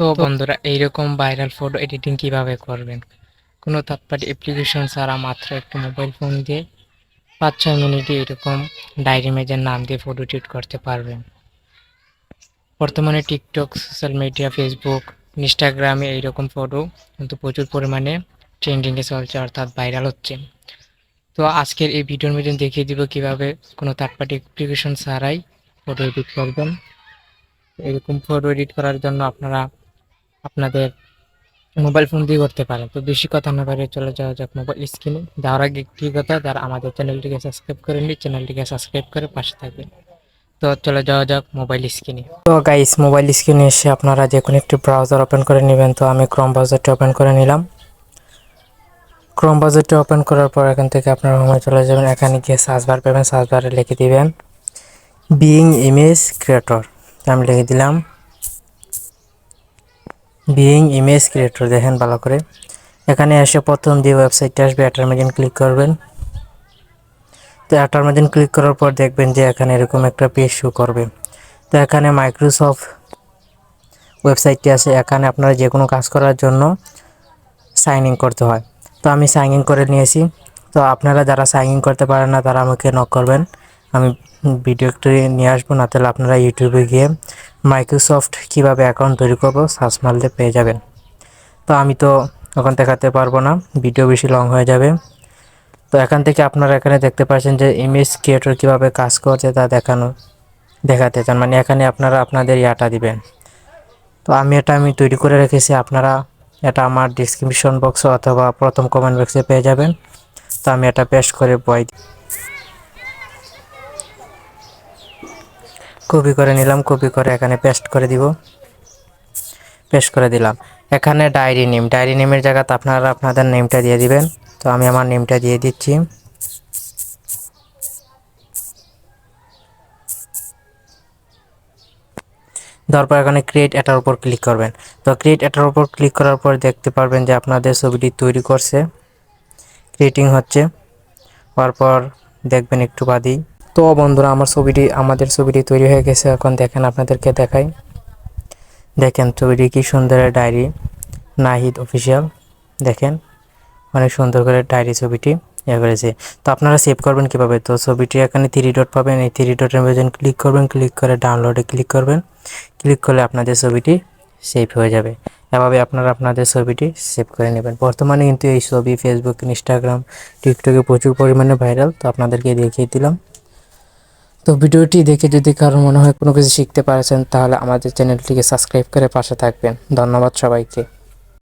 তো বন্ধুরা, এইরকম ভাইরাল ফটো এডিটিং কিভাবে করবেন? কোনো থার্ড পার্টি অ্যাপ্লিকেশন ছাড়া মাত্র একটা মোবাইল ফোন দিয়ে 5-6 মিনিটে এরকম ডায়েরি ইমেজের নাম দিয়ে ফটো এডিট করতে পারবেন। বর্তমানে টিকটক, সোশ্যাল মিডিয়া, ফেসবুক, ইনস্টাগ্রামে এইরকম ফটো কিন্তু প্রচুর পরিমাণে ট্রেন্ডিংয়ে চলছে, অর্থাৎ ভাইরাল হচ্ছে। তো আজকের এই ভিডিওর মধ্যে দেখিয়ে দিব কিভাবে কোনো থার্ড পার্টি অ্যাপ্লিকেশন ছাড়াই ফটো এডিট করবেন। এরকম ফটো এডিট করার জন্য আপনারা আপনাদের মোবাইল ফোন দিয়ে করতে পারেন। তো বেশি কথা না বাড়িয়ে চলে যাওয়া যাক মোবাইল স্ক্রিনে। যাওয়ার আগে একটি কথা, যারা আমাদের চ্যানেলটিকে সাবস্ক্রাইব করেননি, চ্যানেলটিকে সাবস্ক্রাইব করে পাশে থাকবেন। তো চলে যাওয়া যাক মোবাইল স্ক্রিনে। তো গাইস, মোবাইল স্ক্রিনে এসে আপনারা যে কোনো একটি ব্রাউজার ওপেন করে নেবেন। তো আমি ক্রোম ব্রাউজারটি ওপেন করে নিলাম। ক্রোম ব্রাউজারটি ওপেন করার পর এখান থেকে আপনারা হোমে চলে যাবেন। এখানে গিয়ে সার্চ বার পাবেন, সার্চ বারে লিখে দিবেন বিইং ইমেজ ক্রিয়েটর। আমি লিখে দিলাম বিইং ইমেজ ক্রিয়েটর। দেখেন ভালো করে, এখানে এসে প্রথম যে ওয়েবসাইটটা আসবে এটার মধ্যে ক্লিক করবেন। তো এটার মধ্যে ক্লিক করার পর দেখবেন যে এখানে এরকম একটা পেজ শো করবে। তো এখানে মাইক্রোসফট ওয়েবসাইটটি আছে। এখানে আপনারা যে কোনো কাজ করার জন্য সাইন ইন করতে হয়। তো আমি সাইন ইন করে নিয়েছি। তো আপনারা যারা সাইন ইন করতে পারেন না তারা আমাকে নক করবেন, আমি ভিডিও একটু নিয়ে আসবো। না তাহলে আপনারা ইউটিউবে গিয়ে মাইক্রোসফট কীভাবে অ্যাকাউন্ট তৈরি করবো সার্চ মারলে পেয়ে যাবেন। তো আমি তো এখন দেখাতে পারবো না, ভিডিও বেশি লং হয়ে যাবে। তো এখান থেকে আপনারা এখানে দেখতে পাচ্ছেন যে ইমেজ ক্রিয়েটর কীভাবে কাজ করছে তা দেখাতে চান, মানে এখানে আপনারা আপনাদের ইয়াটা দিবেন। তো আমি তৈরি করে রেখেছি, আপনারা এটা আমার ডিসক্রিপশন বক্সে অথবা প্রথম কমেন্ট বক্সে পেয়ে যাবেন। তো আমি এটা পেস্ট করে কপি করে নিলাম, কপি করে এখানে পেস্ট করে দিব। পেস্ট করে দিলাম। এখানে ডায়েরি নেমের জায়গাতে আপনারা আপনাদের নেমটা দিয়ে দিবেন। তো আমি আমার নেমটা দিয়ে দিচ্ছি। তারপর এখানে ক্রিয়েট এটার উপর ক্লিক করবেন। তো ক্রিয়েট এটার উপর ক্লিক করার পর দেখতে পারবেন যে আপনাদের ছবিটি তৈরি করছে, ক্রিয়েটিং হচ্ছে। তারপর দেখবেন একটু বাদেই। তো বন্ধুরা, আমাদের ছবিটি তৈরি হয়ে গেছে। এখন দেখেন, আপনাদেরকে দেখাই। দেখেন ছবিটি কি সুন্দর, ডায়েরি নাহিদ অফিসিয়াল। দেখেন অনেক সুন্দর করে ডায়েরি ছবিটি করেছে। তো আপনারা সেভ করবেন কিভাবে? তো ছবিটি এখানে 3 ডট পাবেন, এই 3 ডটের মধ্যে ক্লিক করবেন, ক্লিক করে ডাউনলোডে ক্লিক করবেন। ক্লিক করলে আপনাদের ছবিটি সেভ হয়ে যাবে। এভাবে আপনারা আপনাদের ছবিটি সেভ করে নেবেন। বর্তমানে কিন্তু এই ছবি ফেসবুক, ইনস্টাগ্রাম, টিকটকে প্রচুর পরিমাণে ভাইরাল। তো আপনাদেরকে দেখিয়ে দিলাম। তো ভিডিওটি দেখে যদি কারো মনে হয় কোনো কিছু শিখতে পারছেন, তাহলে আমাদের চ্যানেলটিকে সাবস্ক্রাইব করে পাশে থাকবেন। ধন্যবাদ সবাইকে।